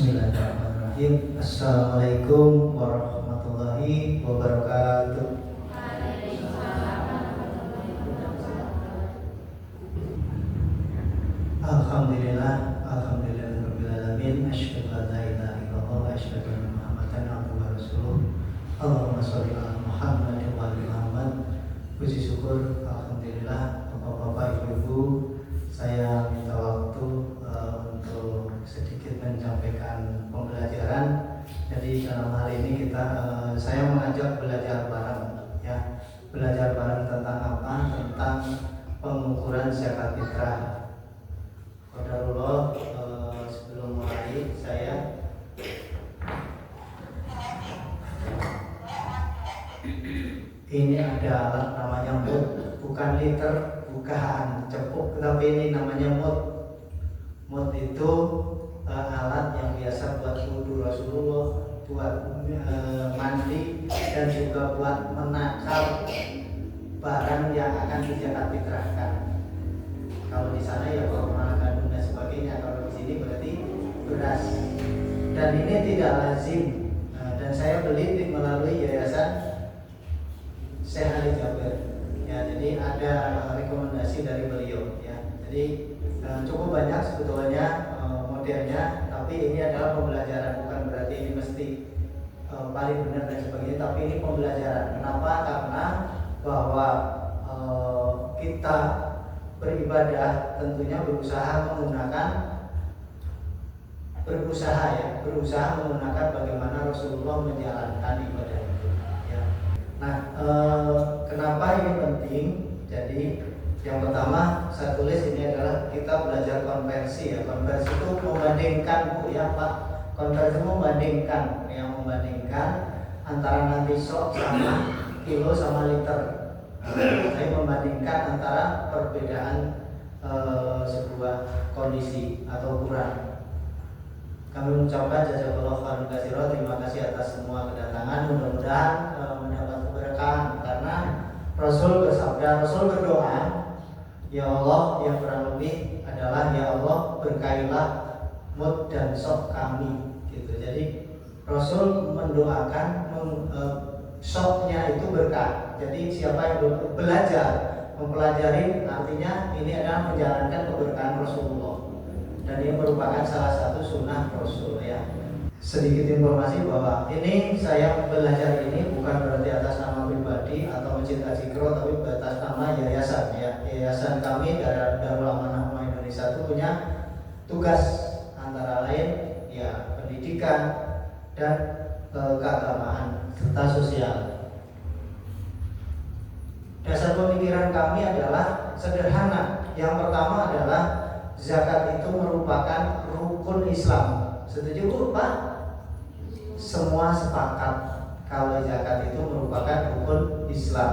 Bismillahirrahmanirrahim. Assalamualaikum warahmatullahi wabarakatuh. Alhamdulillah, alhamdulillahirabbil alamin. Asyhadu an la ilaha illallah wa asyhadu anna Muhammadan abduhu wa rasuluh. Allahumma shalli ala Muhammad wa ali Muhammad. Puji syukur, alhamdulillah, Bapak-bapak, Ibu-ibu, saya minta waktu untuk sedikit menyampaikan pembelajaran. Jadi dalam hal ini saya mengajak belajar bareng, ya. Belajar bareng tentang apa? Tentang pengukuran zakat fitrah. Qadarullah, sebelum mulai ini ada alat namanya mud, bukan liter, bukan cepuk, tapi ini namanya mud. Mud itu alat yang biasa buat wudu Rasulullah, buat mandi, dan juga buat menakar barang yang akan dizakat fitrahkan. Kalau di sana ya kurma, gandum dan sebagainya. Kalau di sini berarti beras. Dan ini tidak lazim. Dan saya beli melalui yayasan Syekh Ali Jabir. Ya, jadi ada rekomendasi dari beliau. Ya, jadi cukup banyak sebetulnya modelnya. Tapi ini adalah pembelajaran, bukan berarti ini mesti paling benar dan sebagainya. Tapi ini pembelajaran. Kenapa? Karena bahwa kita beribadah tentunya berusaha menggunakan bagaimana Rasulullah menjalankan ibadah itu, ya. Nah, kenapa ini penting? Jadi yang pertama saya tulis ini adalah kita belajar konversi, ya. Konversi itu membandingkan, Bu, ya Pak. Konversi itu membandingkan antara nanti sok sama kilo sama liter. Saya membandingkan antara perbedaan sebuah kondisi atau ukuran. Kami mengucapkan jazakallahu khairan katsiran, terima kasih atas semua kedatangan. Mudah-mudahan mendapat keberkahan, karena Rasul bersabda, Rasul berdoa, ya Allah, yang kurang lebih adalah ya Allah berkailah mud dan sok kami, gitu. Jadi Rasul mendoakan soknya itu berkah. Jadi siapa yang mempelajari, artinya ini adalah menjalankan keberkahan Rasulullah, dan ini merupakan salah satu sunnah Rasul, ya. Sedikit informasi bahwa ini saya belajar ini bukan berarti atas nama pribadi atau Masjid Al-Zikro, tapi atas nama yayasan, ya. Yayasan kami Darul Amanah Indonesia itu punya tugas antara lain, ya, pendidikan dan keagamaan serta sosial. Dasar pemikiran kami adalah sederhana. Yang pertama adalah zakat itu merupakan rukun Islam. Setuju, Bu, Pak? Semua sepakat kalau zakat itu merupakan rukun Islam.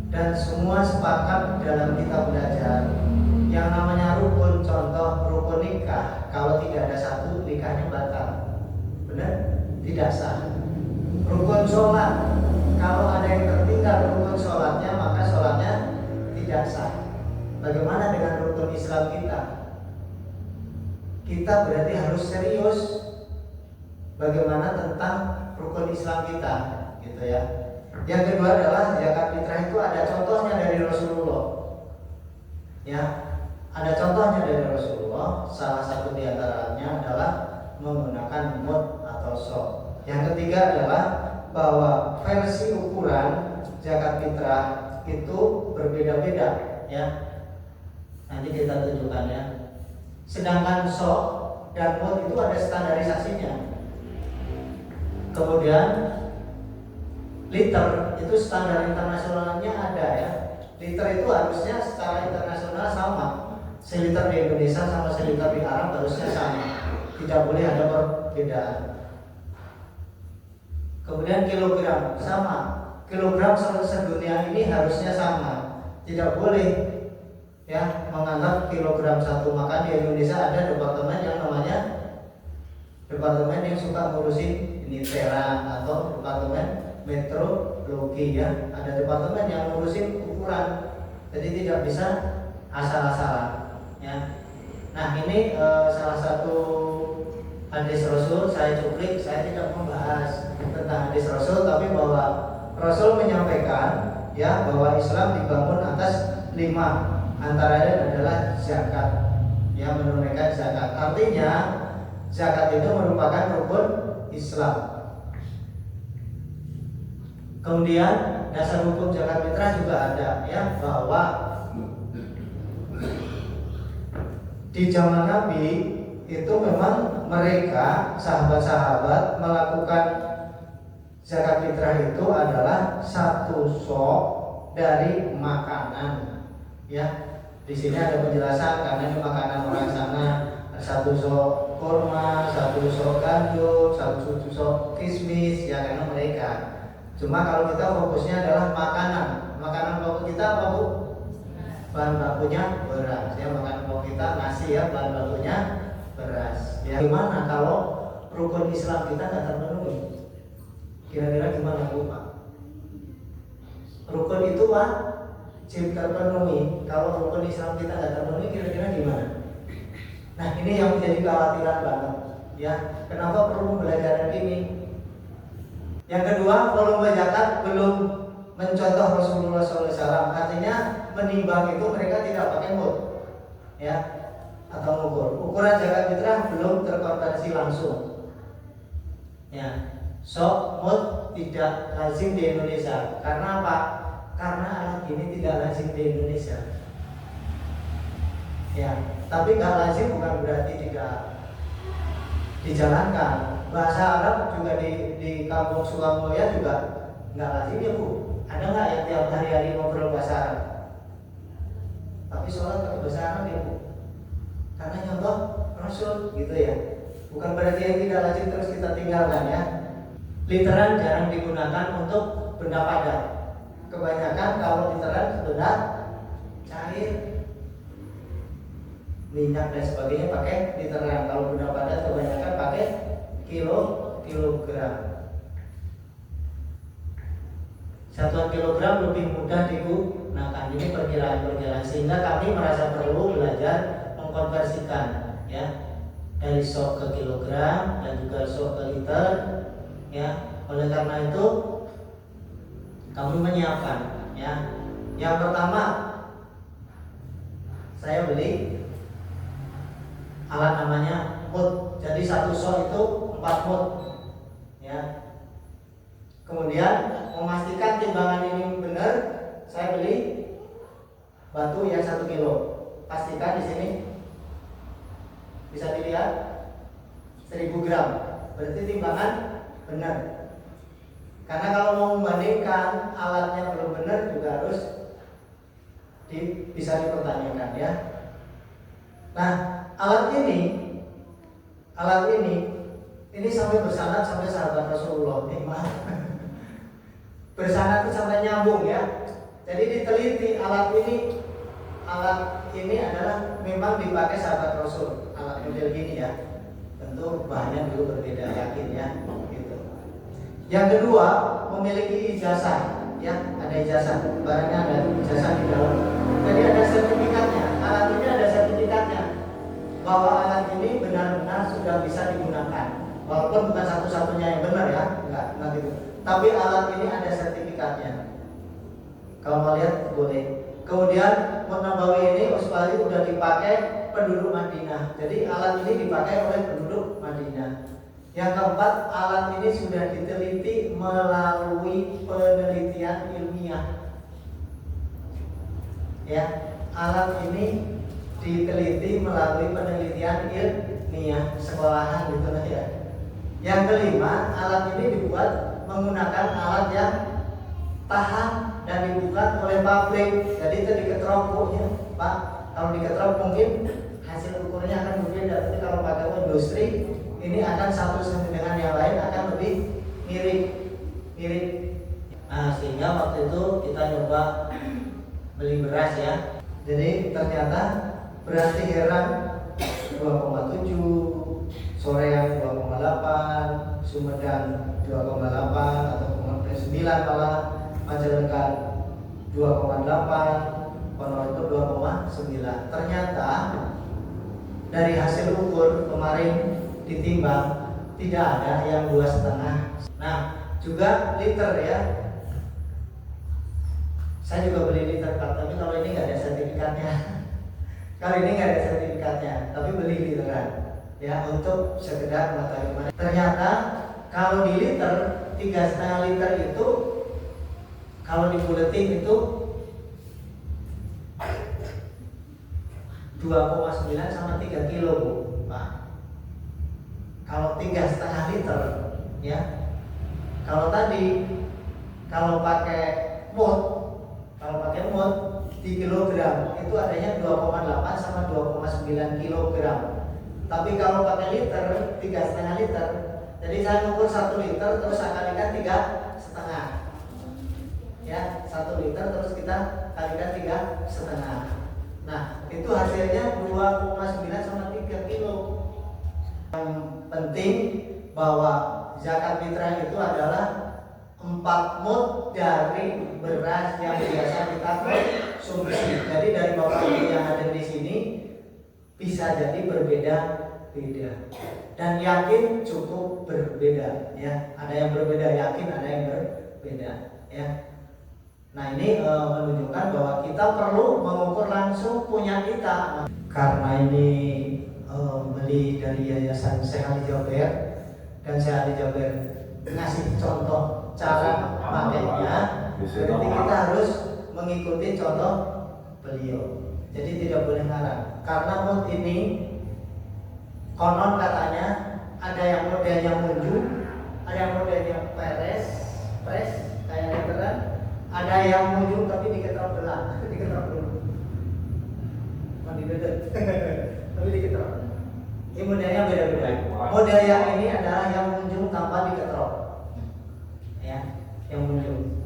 Dan semua sepakat dalam kita belajar yang namanya rukun. Contoh rukun nikah, kalau tidak ada satu, nikahnya batal. Benar? Tidak sah. Rukun sholat, kalau ada yang tertinggal rukun sholatnya, maka sholatnya tidak sah. Bagaimana dengan rukun Islam kita? Kita berarti harus serius bagaimana tentang rukun Islam kita, gitu, ya. Yang kedua adalah zakat fitrah itu ada contohnya dari Rasulullah, ya. Ada contohnya dari Rasulullah. Salah satu diantaranya adalah menggunakan mud atau sok. Yang ketiga adalah bahwa versi ukuran zakat fitrah itu berbeda-beda, ya. Nanti kita tunjukkan, ya. Sedangkan sok dan mud itu ada standarisasinya. Kemudian liter itu standar internasionalnya ada, ya. Liter itu harusnya secara internasional sama. Seliter di Indonesia sama seliter di Arab harusnya sama. Tidak boleh ada perbedaan. Kemudian kilogram sama. Kilogram sedunia ini harusnya sama. Tidak boleh, ya, menganggap kilogram satu. Maka di Indonesia ada departemen yang namanya departemen yang suka ngurusin ini tera atau departemen metrologi, ya. Ada departemen yang ngurusin ukuran. Jadi tidak bisa asal-asalan, ya. Nah, ini salah satu hadis Rasul, saya cuplik, saya tidak membahas tentang hadis Rasul, tapi bahwa Rasul menyampaikan ya bahwa Islam dibangun atas 5, antaranya adalah zakat, yang menunaikan zakat. Artinya zakat itu merupakan rukun Islam. Kemudian dasar hukum zakat fitrah juga ada ya, bahwa di zaman Nabi itu memang mereka sahabat-sahabat melakukan zakat fitrah itu adalah 1 sok dari makanan ya. Di sini ada penjelasan karena ini makanan orang sana, 1 sok kurma, 1 sok gandum, 1 sok kismis ya, karena mereka. Cuma kalau kita fokusnya adalah makanan pokok kita apa Bu? Bahan bakunya beras ya, makanan pokok kita nasi ya, bahan bakunya beras ya. Gimana kalau rukun Islam kita tidak terpenuhi? Kira-kira gimana Bu Pak? Rukun itu wajib terpenuhi. Kalau rukun Islam kita tidak terpenuhi, kira-kira gimana? Nah ini yang menjadi kekhawatiran banget ya. Kenapa perlu pembelajaran ini? Yang kedua, volume zakat belum mencontoh Rasulullah SAW. Artinya menimbang itu mereka tidak pakai mud ya, atau ukur. Ukuran zakat fitrah belum terkonversi langsung ya. So mud tidak lazim di Indonesia. Karena apa? Karena alat ini tidak lazim di Indonesia ya. Tapi nggak lazim bukan berarti tidak dijalankan. Bahasa Arab juga di kampung Surabaya juga nggak lazim ya Bu. Ada nggak yang tiap hari ngobrol bahasa Arab? Tapi sholat pakai bahasa Arab ya Bu. Karena contoh Rasul gitu ya. Bukan berarti yang tidak lazim terus kita tinggalkan ya. Literan jarang digunakan untuk benda padat. Kebanyakan kalau literan benda cair, minyak dan sebagainya pakai literan. Kalau benda padat kebanyakan pakai kilogram. Satuan kilogram lebih mudah digunakan. Ini perkiraan sehingga kami merasa perlu belajar mengkonversikan ya, dari sok ke kilogram dan juga sok ke liter ya. Oleh karena itu kami menyiapkan ya. Yang pertama, saya beli alat namanya mud. Jadi 1 sok itu 4 mud ya. Kemudian memastikan timbangan ini benar, saya beli batu yang 1 kilo. Pastikan di sini bisa dilihat 1000 gram. Berarti timbangan benar. Karena kalau mau membandingkan alatnya belum benar juga harus bisa dipertanyakan ya. Nah, alat ini sampai bersanad sampai sahabat Rasulullah. Maaf. Bersanad itu sampai nyambung ya. Jadi diteliti alat ini adalah memang dipakai sahabat Rasul. Alat model gini ya. Tentu bahannya dulu berbeda, yakin ya. Gitu. Yang kedua, memiliki ijazah ya, ada ijazah. Barangnya ada ijazah di dalam. Jadi ada sertifikatnya. Alat ini ada sertifikatnya bahwa alat ini benar-benar sudah bisa digunakan. Walaupun bukan satu-satunya yang benar ya, enggak gitu. Tapi alat ini ada sertifikatnya. Kalau mau lihat boleh. Kemudian Mud Nabawi ini Usbali sudah dipakai penduduk Madinah. Jadi alat ini dipakai oleh penduduk Madinah. Yang keempat, alat ini sudah diteliti melalui penelitian ilmiah. Ya, alat ini diteliti melalui penelitian ilmiah sekolahan gitu lah ya. Yang kelima, alat ini dibuat menggunakan alat yang tahan dan dibuat oleh pabrik. Jadi itu diketrok ya, Pak. Kalau diketrok mungkin hasil ukurnya akan berbeda. Tapi kalau pakai industri ini akan satu dengan yang lain akan lebih mirip. Nah, sehingga waktu itu kita nyoba beli beras ya. Jadi ternyata beras Teheran 2,7, Soreang 2,8, Sumedang 2,8 atau 9 malah, Majalengka 2,8, Ponorogo 2,9. Ternyata dari hasil ukur kemarin ditimbang, tidak ada yang 2,5. Nah, juga liter ya. Saya juga beli liter, tapi kalau ini nggak ada sertifikatnya. Kalau ini nggak ada sertifikatnya, tapi beli literan ya untuk sekedar mengetahui. Ternyata kalau di liter 3,5 liter itu kalau dibuletin itu 2,9 sama 3 kilo Bu. Nah, kalau 3,5 liter ya, kalau tadi kalau pakai mut di kilogram itu adanya 2,8 sama 2,9 kilogram. Tapi kalau pakai liter 3,5 liter, jadi saya ngukur 1 liter terus saya kalikan 3,5 ya, 1 liter terus kita kalikan 3,5. Nah, itu hasilnya 2,9 sama 3 kilo. Yang penting bahwa zakat fitrah itu adalah 4 mud dari beras yang biasa kita konsumsi. Jadi dari Bapak Ibu yang ada di sini bisa jadi berbeda-beda. Dan yakin cukup berbeda ya. Ada yang berbeda yakin, ada yang berbeda ya. Nah ini menunjukkan bahwa kita perlu mengukur langsung punya kita. Karena ini beli dari Yayasan Syekh Ali Jaber dan Syekh Ali Jaber ngasih contoh cara pakainya, berarti kita harus mengikuti contoh beliau. Jadi tidak boleh ngarang. Karena mut ini konon katanya ada yang modelnya munju, ada yang modelnya press kayak literan. Ada yang munjung tapi diketrap belah, diketrap dulu. Mandi dedet. Tapi diketrap. Ini modelnya beda-beda. Model yang ini adalah yang munjung tanpa diketrap. Ya, yang munjung.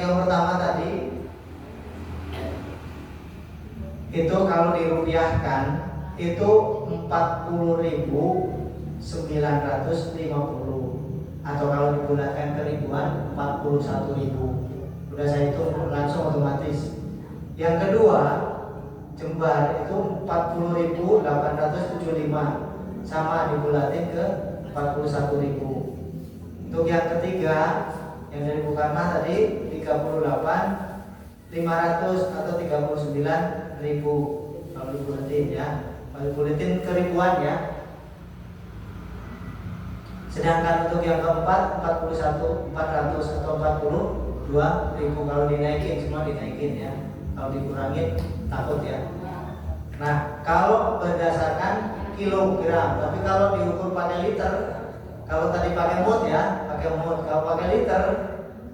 yang pertama tadi itu kalau dirupiahkan itu 40.950, atau kalau dibulatkan ke ribuan 41.000. Udah saya hitung langsung otomatis. Yang kedua, Jember itu 40.875, sama dibulatin ke 41.000. Untuk yang ketiga, yang dari Bukarma tadi 38.500 atau 39.000 kalau dibulatin ya. Kalau dibulatin ke ribuan ya. Sedangkan untuk yang keempat 41.400 atau 42.000 kalau dinaikin, semua dinaikin ya. Kalau dikurangin takut ya. Nah, kalau berdasarkan kilogram, tapi kalau diukur pakai liter, kalau tadi pakai mut ya, pakai mut. Kalau pakai liter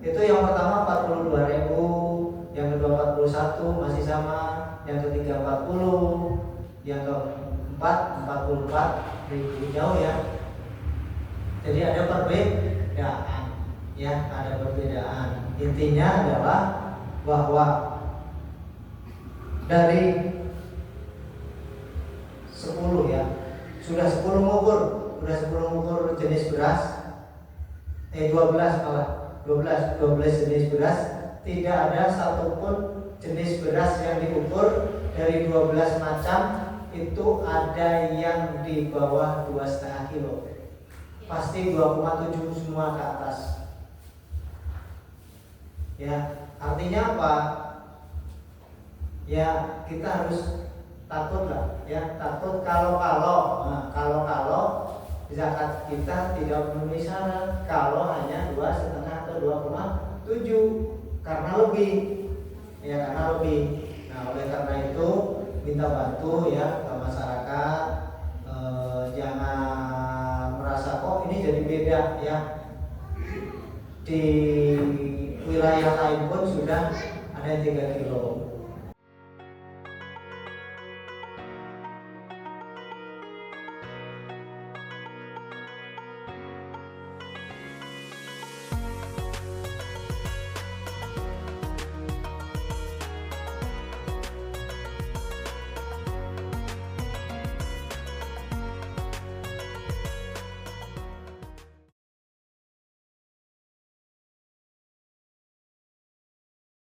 itu yang pertama 42.000, yang kedua 41 masih sama, yang ketiga 40, yang keempat 44.000, jauh ya. Jadi ada perbedaan ya, ada perbedaan. Intinya adalah bahwa dari 10 ya, sudah 10 mengukur jenis beras, 12 malah 12 jenis beras, tidak ada satupun jenis beras yang diukur dari 12 macam itu ada yang di bawah 2,5 kilo. Pasti 2,7 semua ke atas. Ya, artinya apa? Ya, kita harus takut lah, ya, takut kalau zakat kita tidak memenuhi syarat, kalau hanya 2,5 atau 2,7 karena lebih, ya karena lebih. Nah, oleh karena itu minta bantu ya ke masyarakat, jangan merasa kok ini jadi beda ya. Di wilayah lain pun sudah ada yang 3 kilo.